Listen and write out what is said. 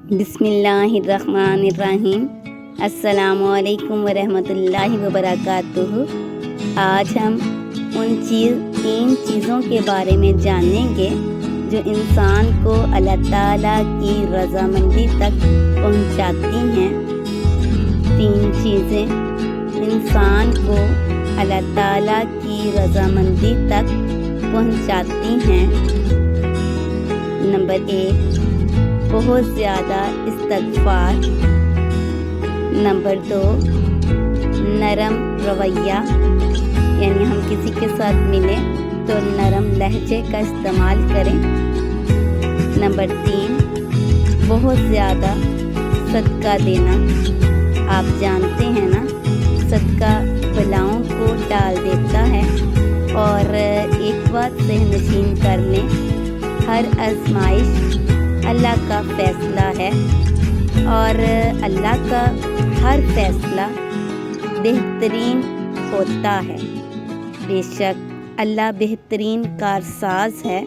بسم اللہ الرحمن الرحیم۔ السلام علیکم ورحمۃ اللہ وبرکاتہ۔ آج ہم تین چیزوں کے بارے میں جانیں گے جو انسان کو اللہ تعالیٰ کی رضامندی تک پہنچاتی ہیں۔ تین چیزیں انسان کو اللہ تعالیٰ کی رضامندی تک پہنچاتی ہیں۔ نمبر 1، بہت زیادہ استغفار۔ نمبر 2، نرم رویہ، یعنی ہم کسی کے ساتھ ملیں تو نرم لہجے کا استعمال کریں۔ نمبر 3، بہت زیادہ صدقہ دینا۔ آپ جانتے ہیں نا، صدقہ بلاؤں کو ٹال دیتا ہے، اور ایک بات ذہن نشین کر لیں، ہر آزمائش اللہ کا فیصلہ ہے، اور اللہ کا ہر فیصلہ بہترین ہوتا ہے۔ بے شک اللہ بہترین کارساز ہے۔